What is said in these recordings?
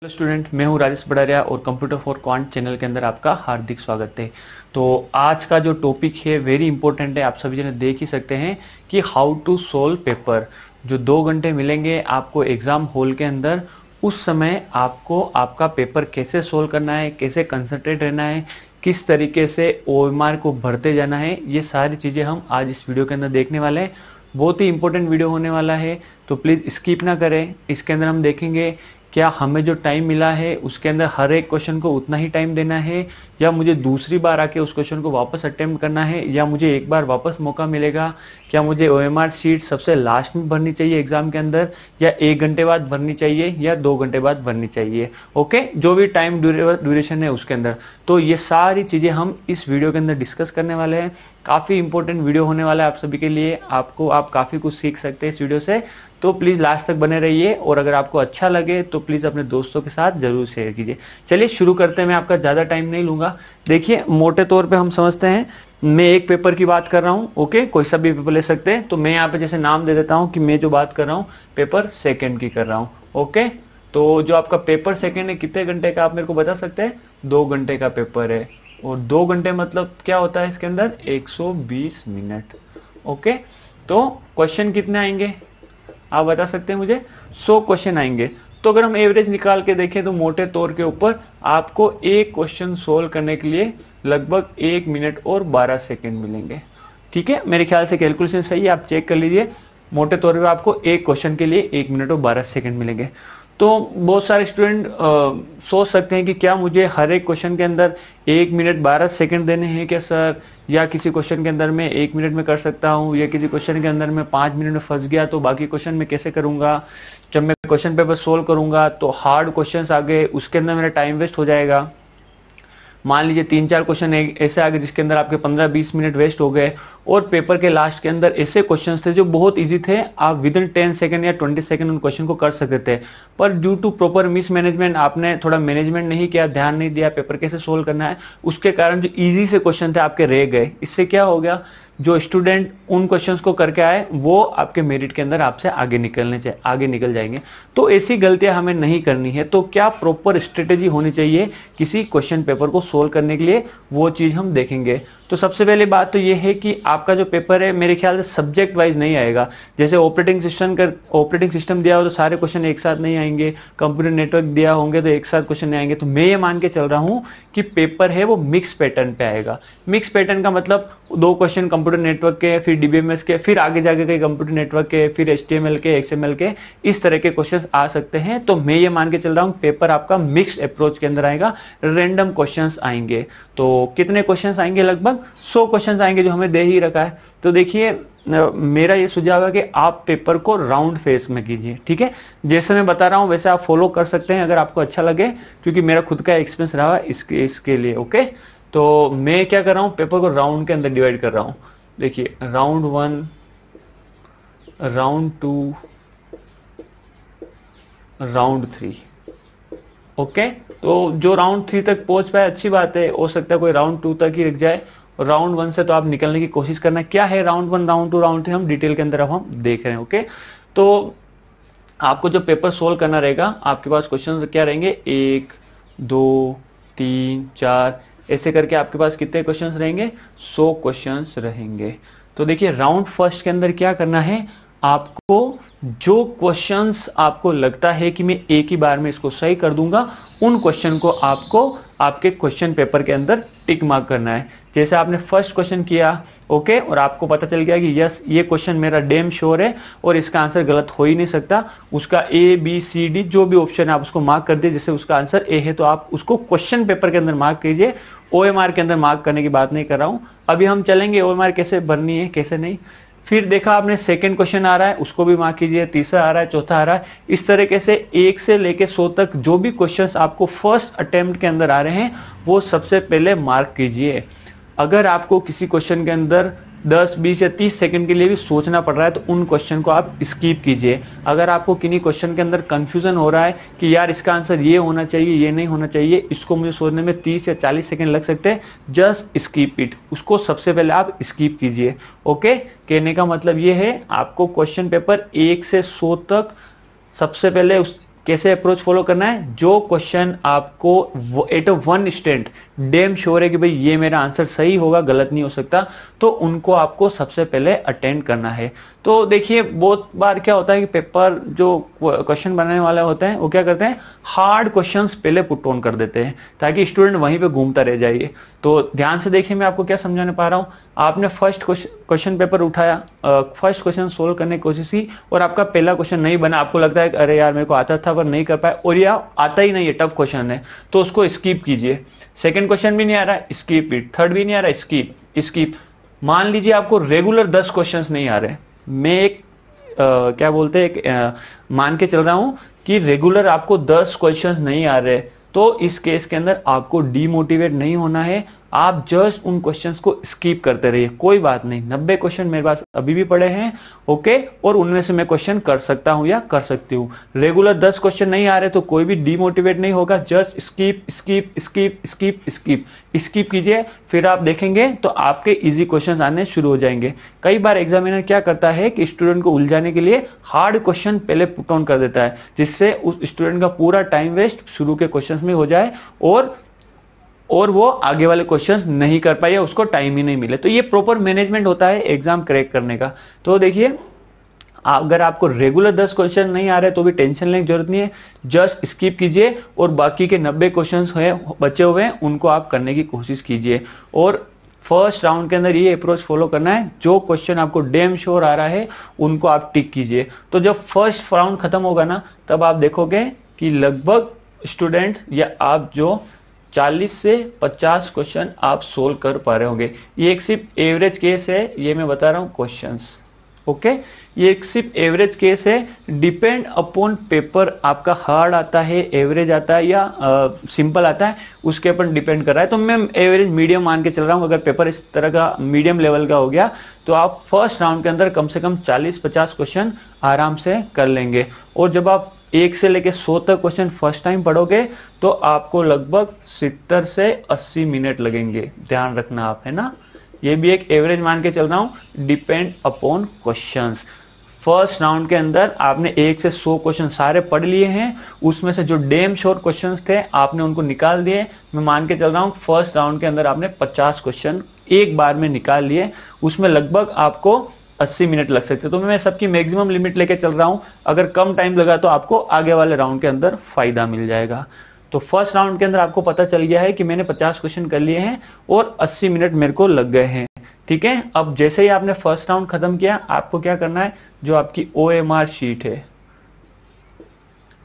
Hello student, मैं हूं राजेश बड़ारिया और कंप्यूटर फॉर क्वांट चैनल के अंदर आपका हार्दिक स्वागत है। तो आज का जो टॉपिक है वेरी इंपॉर्टेंट है, आप सभी जने देख ही सकते हैं कि हाउ टू सोल्व पेपर। जो 2 घंटे मिलेंगे आपको एग्जाम हॉल के अंदर, उस समय आपको आपका पेपर कैसे सोल्व करना है, कैसे कंसंट्रेट रहना है, किस तरीके से ओएमआर को भरते जाना है, ये सारी चीज़ें हम आज इस वीडियो के अंदर देखने वाले हैं। बहुत ही इंपॉर्टेंट वीडियो होने वाला है, तो प्लीज़ स्किप ना करें। इसके अंदर हम देखेंगे क्या हमें जो टाइम मिला है उसके अंदर हर एक क्वेश्चन को उतना ही टाइम देना है, या मुझे दूसरी बार आके उस क्वेश्चन को वापस अटेम्प्ट करना है, या मुझे एक बार वापस मौका मिलेगा। क्या मुझे ओएमआर शीट सबसे लास्ट में भरनी चाहिए एग्जाम के अंदर, या 1 घंटे बाद भरनी चाहिए, या 2 घंटे बाद भरनी चाहिए। ओके, जो भी टाइम ड्यूरेशन है उसके अंदर। तो ये सारी चीजें हम इस वीडियो के अंदर डिस्कस करने वाले हैं। काफी इंपॉर्टेंट वीडियो होने वाला है आप सभी के लिए। आप काफी कुछ सीख सकते हैं इस वीडियो से, तो प्लीज लास्ट तक बने रहिए। और अगर आपको अच्छा लगे तो प्लीज अपने दोस्तों के साथ जरूर शेयर कीजिए। चलिए शुरू करते हैं, मैं आपका ज्यादा टाइम नहीं लूंगा। देखिए, मोटे तौर पे हम समझते हैं, मैं एक पेपर की बात कर रहा हूँ। ओके, कोई सा भी पेपर ले सकते हैं। तो मैं यहाँ पे जैसे नाम दे देता हूँ कि मैं जो बात कर रहा हूँ पेपर सेकंड की कर रहा हूँ। ओके, तो जो आपका पेपर सेकंड है कितने घंटे का, आप मेरे को बता सकते हैं? 2 घंटे का पेपर है। और 2 घंटे मतलब क्या होता है इसके अंदर? 120 मिनट। ओके, तो क्वेश्चन कितने आएंगे आप बता सकते हैं मुझे? 100 क्वेश्चन आएंगे। तो अगर हम एवरेज निकाल के देखें तो मोटे तौर के ऊपर आपको एक क्वेश्चन सोल्व करने के लिए लगभग 1 मिनट और 12 सेकंड मिलेंगे। ठीक है, मेरे ख्याल से कैलकुलेशन सही है, आप चेक कर लीजिए। मोटे तौर पे आपको एक क्वेश्चन के लिए 1 मिनट और 12 सेकंड मिलेंगे। तो बहुत सारे स्टूडेंट सोच सकते हैं कि क्या मुझे हर एक क्वेश्चन के अंदर 1 मिनट 12 सेकंड देने हैं क्या सर, या किसी क्वेश्चन के अंदर मैं 1 मिनट में कर सकता हूँ, या किसी क्वेश्चन के अंदर मैं 5 मिनट में फंस गया तो बाकी क्वेश्चन में कैसे करूंगा। जब मैं क्वेश्चन पेपर सोल्व करूंगा तो हार्ड क्वेश्चन आ गए, उसके अंदर मेरा टाइम वेस्ट हो जाएगा। मान लीजिए 3-4 क्वेश्चन ऐसे आ गए जिसके अंदर आपके 15-20 मिनट वेस्ट हो गए, और पेपर के लास्ट के अंदर ऐसे क्वेश्चंस थे जो बहुत इजी थे, आप विद इन 10 सेकंड या 20 सेकंड उन क्वेश्चन को कर सकते थे। पर ड्यू टू प्रॉपर मिसमैनेजमेंट, आपने थोड़ा मैनेजमेंट नहीं किया, ध्यान नहीं दिया पेपर कैसे सोल्व करना है, उसके कारण जो इजी से क्वेश्चन थे आपके रह गए। इससे क्या हो गया, जो स्टूडेंट उन क्वेश्चंस को करके आए वो आपके मेरिट के अंदर आपसे आगे निकल जाएंगे। तो ऐसी गलतियां हमें नहीं करनी है। तो क्या प्रॉपर स्ट्रेटेजी होनी चाहिए किसी क्वेश्चन पेपर को सोल्व करने के लिए, वो चीज हम देखेंगे। तो सबसे पहले बात तो ये है कि आपका जो पेपर है मेरे ख्याल से सब्जेक्ट वाइज नहीं आएगा। जैसे ऑपरेटिंग सिस्टम दिया हो तो सारे क्वेश्चन एक साथ नहीं आएंगे, कंप्यूटर नेटवर्क दिया होंगे तो एक साथ क्वेश्चन नहीं आएंगे। तो मैं ये मान के चल रहा हूं कि पेपर है वो मिक्स पैटर्न पे आएगा। मिक्स पैटर्न का मतलब 2 क्वेश्चन कंप्यूटर नेटवर्क के, फिर डीबीएमएस के, फिर आगे जाके कई कंप्यूटर नेटवर्क के, फिर एचटीएमएल के, एक्सएमएल के, इस तरह के क्वेश्चंस आ सकते हैं। तो मैं ये मान के चल रहा हूं पेपर आपका मिक्स अप्रोच के अंदर आएगा, रैंडम क्वेश्चंस आएंगे। तो कितने क्वेश्चंस आएंगे? लगभग 100 क्वेश्चंस आएंगे जो हमें दे ही रखा है। तो देखिए, मेरा ये सुझाव है कि आप पेपर को राउंड फेस में कीजिए। ठीक है, जैसे मैं बता रहा हूं वैसे आप फॉलो कर सकते हैं अगर आपको अच्छा लगे, क्योंकि मेरा खुद का एक्सपीरियंस रहा इसके लिए। ओके, तो मैं क्या कर रहा हूं, पेपर को राउंड के अंदर डिवाइड कर रहा हूं। देखिए, राउंड 1, राउंड 2, राउंड 3। ओके, तो जो राउंड 3 तक पहुंच पाए अच्छी बात है, हो सकता है कोई राउंड 2 तक ही रुक जाए। और राउंड 1 से तो आप निकलने की कोशिश करना। क्या है राउंड 1, राउंड 2, राउंड 3, हम डिटेल के अंदर अब हम देख रहे हैं। ओके, तो आपको जो पेपर सोल्व करना रहेगा, आपके पास क्वेश्चन क्या रहेंगे? 1, 2, 3, 4, ऐसे करके आपके पास कितने क्वेश्चंस रहेंगे? 100 क्वेश्चंस रहेंगे। तो देखिए, राउंड फर्स्ट के अंदर क्या करना है, आपको जो क्वेश्चंस आपको लगता है कि मैं एक ही बार में इसको सही कर दूंगा, उन क्वेश्चन को आपको आपके क्वेश्चन पेपर के अंदर टिक मार्क करना है। जैसे आपने फर्स्ट क्वेश्चन किया, ओके, और आपको पता चल गया कि यस ये क्वेश्चन मेरा डैम श्योर है और इसका आंसर गलत हो ही नहीं सकता, उसका ए बी सी डी जो भी ऑप्शन है आप उसको मार्क कर दिए। जैसे उसका आंसर ए है तो आप उसको क्वेश्चन पेपर के अंदर मार्क कीजिए, ओएमआर के अंदर मार्क करने की बात नहीं कर रहा हूं। अभी हम चलेंगे ओएमआर कैसे भरनी है कैसे नहीं। फिर देखा आपने सेकंड क्वेश्चन आ रहा है, उसको भी मार्क कीजिए, तीसरा आ रहा है, चौथा आ रहा है। इस तरीके से 1 से लेके 100 तक जो भी क्वेश्चंस आपको फर्स्ट अटेम्प्ट के अंदर आ रहे हैं वो सबसे पहले मार्क कीजिए। अगर आपको किसी क्वेश्चन के अंदर 10, 20 या 30 सेकंड के लिए भी सोचना पड़ रहा है तो उन क्वेश्चन को आप स्किप कीजिए। अगर आपको किन्हीं क्वेश्चन के अंदर कंफ्यूजन हो रहा है कि यार इसका आंसर ये होना चाहिए, ये नहीं होना चाहिए, इसको मुझे सोचने में 30 या 40 सेकंड लग सकते हैं, जस्ट स्किप इट, उसको सबसे पहले आप स्किप कीजिए। ओके, कहने का मतलब ये है आपको क्वेश्चन पेपर 1 से 100 तक सबसे पहले उस कैसे अप्रोच फॉलो करना है, जो क्वेश्चन आपको at a one instant damn sure है कि भाई ये मेरा आंसर सही होगा, गलत नहीं हो सकता, तो उनको आपको सबसे पहले अटेंड करना है। तो देखिए बहुत बार क्या होता है कि पेपर जो क्वेश्चन बनाने वाले होते हैं वो क्या करते हैं, हार्ड क्वेश्चंस पहले पुट ऑन कर देते हैं ताकि स्टूडेंट वहीं पे घूमता रह जाइए। तो ध्यान से देखिए मैं आपको क्या समझाने पा रहा हूँ। आपने फर्स्ट क्वेश्चन पेपर उठाया, फर्स्ट क्वेश्चन सोल्व करने की कोशिश की और आपका पहला क्वेश्चन नहीं बना, आपको लगता है कि अरे यार मेरे को आता था पर नहीं कर पाया, और यह आता ही नहीं है, टफ क्वेश्चन है, तो उसको स्किप कीजिए। सेकंड क्वेश्चन भी नहीं आ रहा है, स्किप इट। थर्ड भी नहीं आ रहा है, स्किप। मान लीजिए आपको रेगुलर 10 क्वेश्चंस नहीं आ रहे, मैं एक क्या बोलते हैं मान के चल रहा हूं कि रेगुलर आपको 10 क्वेश्चंस नहीं आ रहे, तो इस केस के अंदर आपको डीमोटिवेट नहीं होना है, आप जस्ट उन क्वेश्चंस को स्किप करते रहिए, कोई बात नहीं। 90 क्वेश्चन मेरे पास अभी भी पड़े हैं, ओके, और उनमें से मैं क्वेश्चन कर सकता हूं या कर सकती हूं। रेगुलर 10 क्वेश्चन नहीं आ रहे तो कोई भी डीमोटिवेट नहीं होगा, जस्ट स्किप कीजिए, फिर आप देखेंगे तो आपके इजी क्वेश्चन आने शुरू हो जाएंगे। कई बार एग्जामिनर क्या करता है कि स्टूडेंट को उलझाने के लिए हार्ड क्वेश्चन पहले पुट ऑन कर देता है, जिससे उस स्टूडेंट का पूरा टाइम वेस्ट शुरू के क्वेश्चन में हो जाए और वो आगे वाले क्वेश्चंस नहीं कर पाए या उसको टाइम ही नहीं मिले। तो ये प्रॉपर मैनेजमेंट होता है एग्जाम क्रैक करने का। तो देखिए अगर आपको रेगुलर 10 क्वेश्चन नहीं आ रहे तो भी टेंशन लेने की जरूरत नहीं है, जस्ट स्किप कीजिए और बाकी के 90 क्वेश्चंस बचे हुए हैं उनको आप करने की कोशिश कीजिए। और फर्स्ट राउंड के अंदर ये अप्रोच फॉलो करना है, जो क्वेश्चन आपको डेम श्योर आ रहा है उनको आप टिक कीजिए। तो जब फर्स्ट राउंड खत्म होगा ना, तब आप देखोगे कि लगभग स्टूडेंट या आप जो 40 से 50 क्वेश्चन आप सोल्व कर पा रहे होंगे। ये एक सिर्फ एवरेज केस है, ये मैं बता रहा हूं क्वेश्चंस, ओके, ये एक सिर्फ एवरेज केस है। डिपेंड अपॉन पेपर आपका हार्ड आता है, एवरेज आता है या सिंपल आता है, उसके ऊपर डिपेंड कर रहा है। तो मैं एवरेज मीडियम मान के चल रहा हूं। अगर पेपर इस तरह का मीडियम लेवल का हो गया तो आप फर्स्ट राउंड के अंदर कम से कम 40-50 क्वेश्चन आराम से कर लेंगे। और जब आप 1 से लेके 100 तक क्वेश्चन फर्स्ट टाइम पढ़ोगे तो आपको लगभग 70 से 80 मिनट लगेंगे, ध्यान रखना आप, है ना। ये भी एक एवरेज मान के चल रहा हूं, depend upon questions. First round के अंदर आपने 1 से 100 क्वेश्चन सारे पढ़ लिए हैं, उसमें से जो डेम श्योर क्वेश्चंस थे आपने उनको निकाल दिए। मैं मान के चल रहा हूं फर्स्ट राउंड के अंदर आपने 50 क्वेश्चन एक बार में निकाल लिए, उसमें लगभग आपको 80 मिनट लग सकते हैं। तो मैं सबकी मैक्सिमम लिमिट लेके चल रहा हूं, अगर कम टाइम लगा तो आपको आगे वाले राउंड के अंदर फायदा मिल जाएगा। तो फर्स्ट राउंड के अंदर आपको पता चल गया है कि मैंने 50 क्वेश्चन कर लिए हैं और 80 मिनट मेरे को लग गए हैं, ठीक है। अब जैसे ही आपने फर्स्ट राउंड खत्म किया, आपको क्या करना है, जो आपकी OMR शीट है,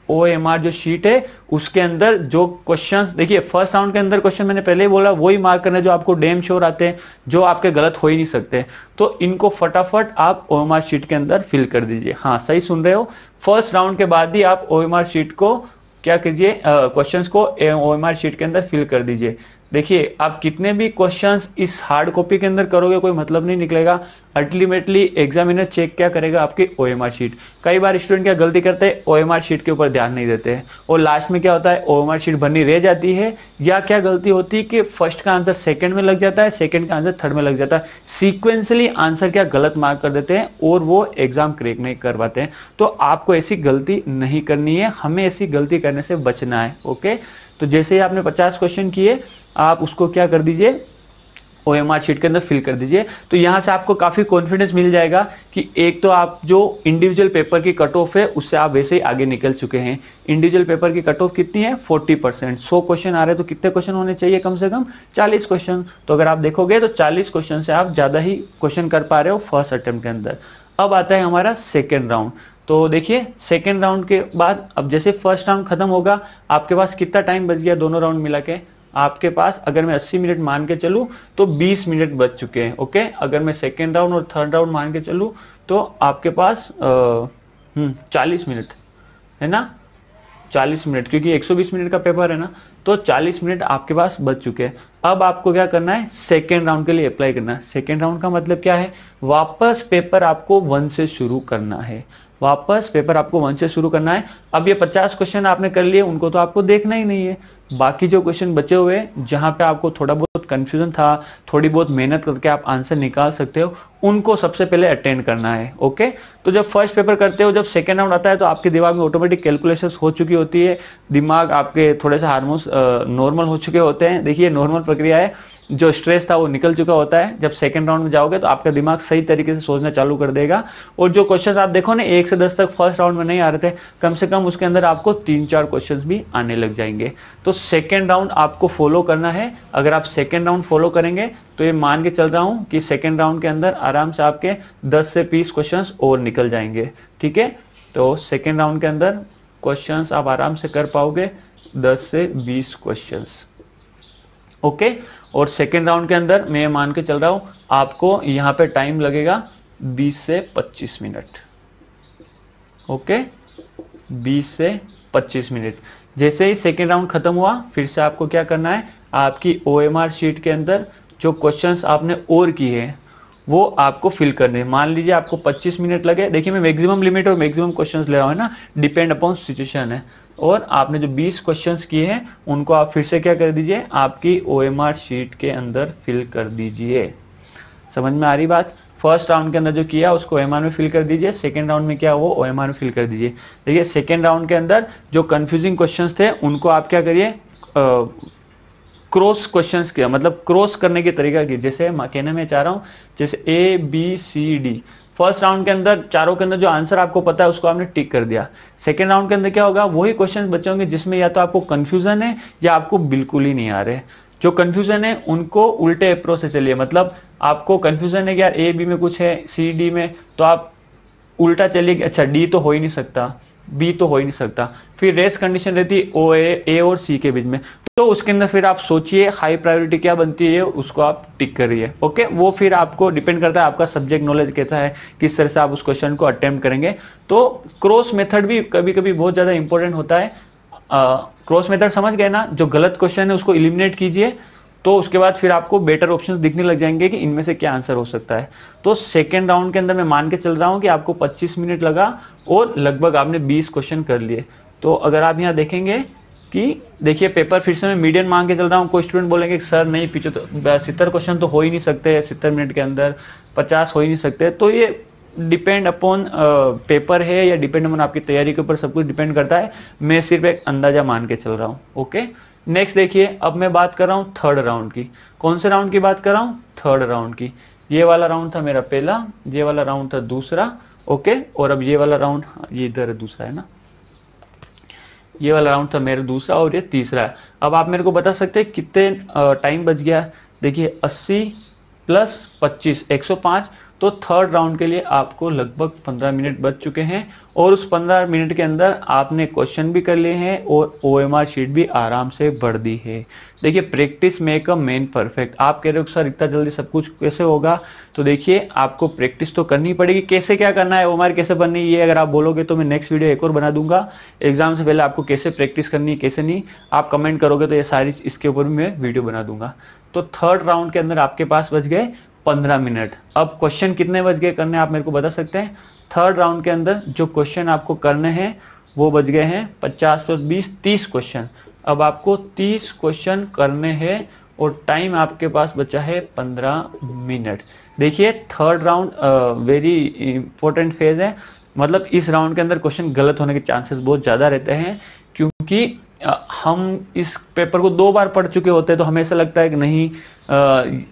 OMR जो शीट है उसके अंदर जो क्वेश्चंस, देखिए फर्स्ट राउंड के अंदर क्वेश्चन मैंने पहले ही बोला वही मार्क करना है जो आपको डेम श्योर आते हैं, जो आपके गलत हो ही नहीं सकते। तो इनको फटाफट आप OMR शीट के अंदर फिल कर दीजिए। हाँ सही सुन रहे हो, फर्स्ट राउंड के बाद ही आप OMR शीट को क्या कीजिए, क्वेश्चंस को OMR शीट के अंदर फिल कर दीजिए। देखिए आप कितने भी क्वेश्चंस इस हार्ड कॉपी के अंदर करोगे कोई मतलब नहीं निकलेगा, अल्टीमेटली एग्जामिनर चेक क्या करेगा, आपकी OMR शीट। कई बार स्टूडेंट क्या गलती करते हैं, OMR शीट के ऊपर ध्यान नहीं देते हैं और लास्ट में क्या होता है, OMR शीट भरनी रह जाती है, या क्या गलती होती है कि फर्स्ट का आंसर सेकंड में लग जाता है, सेकंड का आंसर थर्ड में लग जाता है, सीक्वेंसली आंसर क्या गलत मार्क कर देते हैं और वो एग्जाम क्रैक नहीं कर पाते हैं। तो आपको ऐसी गलती नहीं करनी है, हमें ऐसी गलती करने से बचना है, ओके। तो जैसे ही आपने 50 क्वेश्चन किए, आप उसको क्या कर दीजिए, OMR शीट के अंदर फिल कर दीजिए। तो यहां से आपको काफी कॉन्फिडेंस मिल जाएगा कि एक तो आप जो इंडिविजुअल पेपर की कट ऑफ है उससे आप वैसे ही आगे निकल चुके हैं। इंडिविजुअल पेपर की कट ऑफ कितनी है, 40%। 100 क्वेश्चन आ रहे हैं तो कितने क्वेश्चन होने चाहिए, कम से कम 40 क्वेश्चन। तो अगर आप देखोगे तो 40 क्वेश्चन से आप ज्यादा ही क्वेश्चन कर पा रहे हो फर्स्ट अटेम्प्ट के अंदर। अब आता है हमारा सेकेंड राउंड। तो देखिए सेकेंड राउंड के बाद अब जैसे फर्स्ट राउंड खत्म होगा, आपके पास कितना टाइम बच गया दोनों राउंड मिला के, आपके पास अगर मैं 80 मिनट मान के चलूं तो 20 मिनट बच चुके हैं, ओके। अगर मैं सेकेंड राउंड और थर्ड राउंड मान के चलूं तो आपके पास 40 मिनट है ना, 40 मिनट, क्योंकि 120 मिनट का पेपर है ना, तो 40 मिनट आपके पास बच चुके हैं। अब आपको क्या करना है, सेकेंड राउंड के लिए अप्लाई करना है। सेकेंड राउंड का मतलब क्या है, वापस पेपर आपको 1 से शुरू करना है। वापस पेपर आपको 1 से शुरू करना है। अब ये 50 क्वेश्चन आपने कर लिए, उनको तो आपको देखना ही नहीं है। बाकी जो क्वेश्चन बचे हुए जहां पे आपको थोड़ा बहुत कंफ्यूजन था, थोड़ी बहुत मेहनत करके आप आंसर निकाल सकते हो, उनको सबसे पहले अटेंड करना है। ओके, तो जब फर्स्ट पेपर करते हो, जब सेकेंड राउंड आता है, तो आपके दिमाग में ऑटोमेटिक कैलकुलेशंस हो चुकी होती है, दिमाग आपके थोड़े से हार्मोन्स नॉर्मल हो चुके होते हैं। देखिए नॉर्मल प्रक्रिया है, जो स्ट्रेस था वो निकल चुका होता है। जब सेकंड राउंड में जाओगे तो आपका दिमाग सही तरीके से सोचना चालू कर देगा, और जो क्वेश्चंस आप देखो ना 1 से 10 तक फर्स्ट राउंड में नहीं आ रहे थे, कम से कम उसके अंदर आपको 3-4 क्वेश्चंस भी आने लग जाएंगे। तो सेकंड राउंड आपको फॉलो करना है। अगर आप सेकंड राउंड फॉलो करेंगे तो ये मान के चल रहा हूं कि सेकंड राउंड के अंदर आराम से आपके 10 से 20 क्वेश्चंस और निकल जाएंगे। ठीक है, तो सेकंड राउंड के अंदर क्वेश्चंस आप आराम से कर पाओगे 10 से 20 क्वेश्चंस। ओके, और सेकेंड राउंड के अंदर मैं मान के चल रहा हूं आपको यहां पे टाइम लगेगा 20 से 25 मिनट। ओके, 20 से 25 मिनट। जैसे ही सेकेंड राउंड खत्म हुआ, फिर से आपको क्या करना है, आपकी OMR शीट के अंदर जो क्वेश्चंस आपने और किए हैं वो आपको फिल करने हैं। मान लीजिए आपको 25 मिनट लगे, देखिए मैं मैक्सिमम लिमिट और मैक्सिमम क्वेश्चंस ले रहा हूं ना, डिपेंड अपॉन सिचुएशन है। और आपने जो 20 क्वेश्चंस किए हैं उनको आप फिर से क्या कर दीजिए, आपकी OMR शीट के अंदर फिल कर दीजिए। समझ में आ रही बात? फर्स्ट राउंड के अंदर जो किया उसको OMR में फिल कर दीजिए, सेकेंड राउंड में क्या वो OMR में फिल कर दीजिए। देखिए सेकेंड राउंड के अंदर जो कंफ्यूजिंग क्वेश्चंस थे उनको आप क्या करिए, क्रॉस क्वेश्चंस किया, मतलब क्रॉस करने के तरीका की। जैसे कहना मैं चाह रहा हूं, जैसे ABCD फर्स्ट राउंड के अंदर चारों के अंदर जो आंसर आपको पता है उसको आपने टिक कर दिया। सेकेंड राउंड के अंदर क्या होगा, वही क्वेश्चन बचे होंगे जिसमें या तो आपको कंफ्यूजन है या आपको बिल्कुल ही नहीं आ रहे। जो कंफ्यूजन है उनको उल्टे अप्रोच से चलिए, मतलब आपको कंफ्यूजन है कि यार A B में कुछ है, C D में, तो आप उल्टा चलिए कि अच्छा D तो हो ही नहीं सकता, B तो हो ही नहीं सकता। फिर रेस कंडीशन रहती है A और C के बीच में, तो उसके अंदर फिर आप सोचिए हाई प्रायोरिटी क्या बनती है, उसको आप टिक करिए। ओके, वो फिर आपको डिपेंड करता है, आपका सब्जेक्ट नॉलेज कहता है किस तरह से आप उस क्वेश्चन को अटेम्प्ट करेंगे। तो क्रॉस मेथड भी कभी कभी बहुत ज्यादा इंपॉर्टेंट होता है। क्रॉस मेथड समझ गए ना, जो गलत क्वेश्चन है उसको इलिमिनेट कीजिए, तो उसके बाद फिर आपको बेटर ऑप्शंस दिखने लग जाएंगे कि इनमें से क्या आंसर हो सकता है। तो सेकेंड राउंड के अंदर मैं मान के चल रहा हूं कि आपको 25 मिनट लगा और लगभग आपने 20 क्वेश्चन कर लिए। तो अगर आप यहाँ देखेंगे कि देखिए पेपर फिर से मैं मीडियन मांग के चल रहा हूँ, कोई स्टूडेंट बोलेंगे सर नहीं, 70 क्वेश्चन तो हो ही नहीं सकते 70 मिनट के अंदर, 50 हो ही नहीं सकते। तो ये डिपेंड अपॉन पेपर है या डिपेंड अपॉन आपकी तैयारी के ऊपर सब कुछ डिपेंड करता है। मैं सिर्फ एक अंदाजा मान के चल रहा हूँ। ओके, नेक्स्ट देखिए, अब मैं बात कर रहा हूँ थर्ड राउंड की। कौन से राउंड की बात कर रहा हूँ? थर्ड राउंड की। ये वाला राउंड था मेरा पहला, ये वाला राउंड था दूसरा। ओके, और अब ये वाला राउंड, ये इधर दूसरा है ना, ये वाला राउंड था मेरा दूसरा और ये तीसरा है। अब आप मेरे को बता सकते हैं कितने टाइम बच गया? देखिए 80 + 25 105। तो थर्ड राउंड के लिए आपको लगभग 15 मिनट बच चुके हैं, और उस 15 मिनट के अंदर आपने क्वेश्चन भी कर लिए हैं और OMR शीट भी आराम से भर दी है। देखिए practice make a man perfect. आप कह रहे हो सर इतना जल्दी सब कुछ कैसे होगा? तो देखिए आपको प्रैक्टिस तो करनी पड़ेगी। कैसे क्या करना है, OMR कैसे बननी है, ये अगर आप बोलोगे तो मैं नेक्स्ट वीडियो एक और बना दूंगा। एग्जाम से पहले आपको कैसे प्रैक्टिस करनी है कैसे नहीं, आप कमेंट करोगे तो ये सारी इसके ऊपर मैं वीडियो बना दूंगा। तो थर्ड राउंड के अंदर आपके पास बच गए 15 मिनट। अब क्वेश्चन कितने बच गए करने, आप मेरे को बता सकते हैं? थर्ड राउंड के अंदर जो क्वेश्चन आपको करने हैं वो बच गए हैं 50 + 20 30 क्वेश्चन। अब आपको 30 क्वेश्चन करने हैं और टाइम आपके पास बचा है 15 मिनट। देखिए third round very important phase है, मतलब इस राउंड के अंदर क्वेश्चन गलत होने के चांसेस बहुत ज्यादा रहते हैं, क्योंकि हम इस पेपर को 2 बार पढ़ चुके होते हैं। तो हमें ऐसा लगता है कि नहीं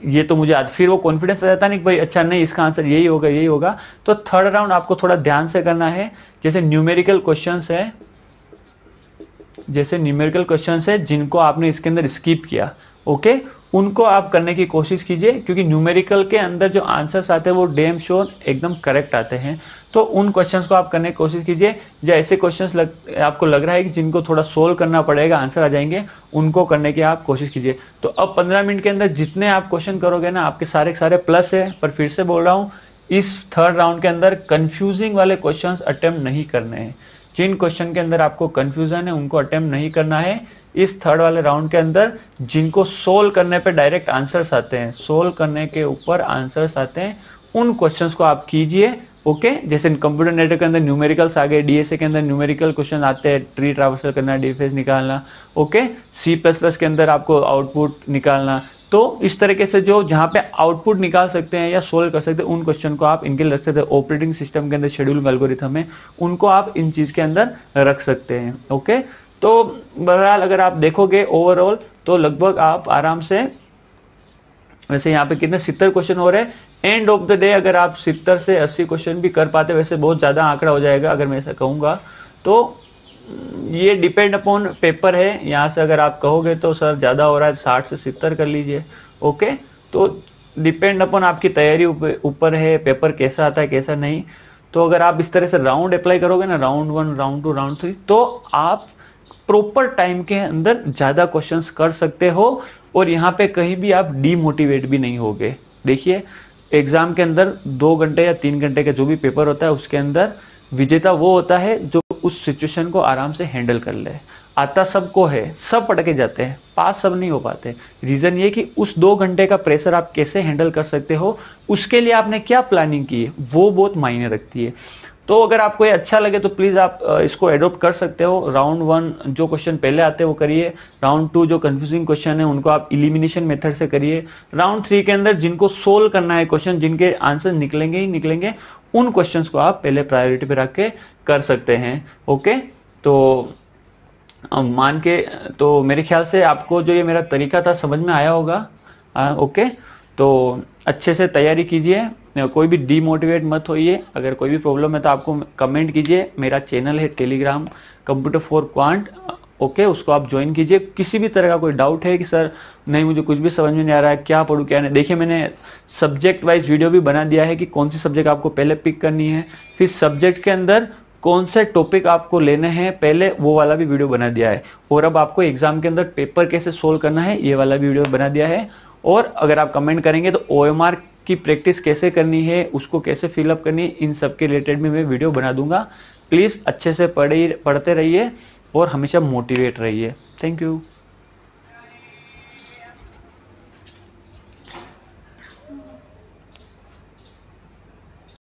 ये तो मुझे आज, फिर वो कॉन्फिडेंस आ जाता नहीं कि भाई अच्छा नहीं इसका आंसर यही होगा यही होगा। तो थर्ड राउंड आपको थोड़ा ध्यान से करना है। जैसे न्यूमेरिकल क्वेश्चंस है, जैसे न्यूमेरिकल क्वेश्चंस है जिनको आपने इसके अंदर स्किप किया, ओके, उनको आप करने की कोशिश कीजिए, क्योंकि न्यूमेरिकल के अंदर जो आंसर्स आते हैं वो डैम श्योर एकदम करेक्ट आते हैं। तो उन क्वेश्चंस को आप करने की कोशिश कीजिए। जो ऐसे क्वेश्चंस आपको लग रहा है कि जिनको थोड़ा सोल्व करना पड़ेगा, आंसर आ जाएंगे, उनको करने की आप कोशिश कीजिए। तो अब 15 मिनट के अंदर जितने आप क्वेश्चन करोगे ना, आपके सारे सारे प्लस है। पर फिर से बोल रहा हूँ, इस थर्ड राउंड के अंदर कंफ्यूजिंग वाले क्वेश्चन अटेम्प्ट नहीं करने हैं। जिन क्वेश्चन के अंदर आपको कंफ्यूजन है उनको अटेम्प्ट नहीं करना है इस थर्ड वाले राउंड के अंदर। जिनको सोल्व करने पे डायरेक्ट आंसर्स आते हैं, सोल्व करने के ऊपर आंसर्स आते हैं, उन क्वेश्चंस को आप कीजिए। ओके जैसे कंप्यूटर नेटवर्क के अंदर न्यूमेरिकल्स आ गए, डीएसए के अंदर न्यूमेरिकल क्वेश्चन आते हैं, ट्री ट्रावर्सल करना, डीएफएस निकालना, ओके सी प्लस प्लस के अंदर आपको आउटपुट निकालना। तो इस तरीके से जो जहां पे आउटपुट निकाल सकते हैं या सोल्व कर सकते हैं उन क्वेश्चन को आप इनके रख सकते हैं। ऑपरेटिंग सिस्टम के अंदर शेड्यूलिंग एल्गोरिथम है, उनको आप इन चीज के अंदर रख सकते हैं। ओके तो बहरहाल अगर आप देखोगे ओवरऑल तो लगभग आप आराम से, वैसे यहाँ पे कितने 70 क्वेश्चन हो रहे हैं, एंड ऑफ द डे अगर आप 70 से 80 क्वेश्चन भी कर पाते, वैसे बहुत ज्यादा आंकड़ा हो जाएगा अगर मैं ऐसा कहूंगा, तो ये डिपेंड अपॉन पेपर है। यहाँ से अगर आप कहोगे तो सर ज्यादा हो रहा है 60 से 70 कर लीजिए। ओके तो डिपेंड अपॉन आपकी तैयारी ऊपर है, पेपर कैसा आता है कैसा नहीं। तो अगर आप इस तरह से राउंड अप्लाई करोगे ना, राउंड 1, राउंड 2, राउंड 3, तो आप प्रॉपर टाइम के अंदर ज्यादा क्वेश्चंस कर सकते हो और यहाँ पे कहीं भी आप डीमोटिवेट भी नहीं होगे। देखिए एग्जाम के अंदर 2 घंटे या 3 घंटे का जो भी पेपर होता है उसके अंदर विजेता वो होता है जो उस सिचुएशन को आराम से हैंडल कर ले। आता सबको है, सब पढ़ के जाते हैं, पास सब नहीं हो पाते। रीजन ये कि उस 2 घंटे का प्रेशर आप कैसे हैंडल कर सकते हो, उसके लिए आपने क्या प्लानिंग की है, वो बहुत मायने रखती है। तो अगर आपको ये अच्छा लगे तो प्लीज आप इसको एडॉप्ट कर सकते हो। राउंड 1 जो क्वेश्चन पहले आते हैं वो करिए, राउंड 2 जो कंफ्यूजिंग क्वेश्चन है उनको आप इलिमिनेशन मेथड से करिए, राउंड 3 के अंदर जिनको सोल्व करना है क्वेश्चन, जिनके आंसर निकलेंगे ही निकलेंगे, उन क्वेश्चंस को आप पहले प्रायोरिटी पे रख के कर सकते हैं। ओके तो मान के, तो मेरे ख्याल से आपको जो ये मेरा तरीका था समझ में आया होगा। ओके तो अच्छे से तैयारी कीजिए, कोई भी डीमोटिवेट मत होइए। अगर कोई भी प्रॉब्लम है तो आपको कमेंट कीजिए। मेरा चैनल है Telegram computer for quant, okay उसको आप ज्वाइन कीजिए। किसी भी तरह का कोई डाउट है कि सर नहीं मुझे कुछ भी समझ में नहीं आ रहा है, क्या पढूं क्या नहीं, देखिए मैंने सब्जेक्ट वाइज वीडियो भी बना दिया है कि कौन सी सब्जेक्ट आपको पहले पिक करनी है, फिर सब्जेक्ट के अंदर कौन से टॉपिक आपको लेने हैं पहले, वो वाला भी वीडियो बना दिया है। और अब आपको एग्जाम के अंदर पेपर कैसे सोल्व करना है ये वाला भी वीडियो बना दिया है। और अगर आप कमेंट करेंगे तो OMR की प्रैक्टिस कैसे करनी है, उसको कैसे फिलअप करनी है, इन सब के रिलेटेड भी मैं वीडियो बना दूंगा। प्लीज अच्छे से पढ़ते रहिए और हमेशा मोटिवेट रहिए। Thank you.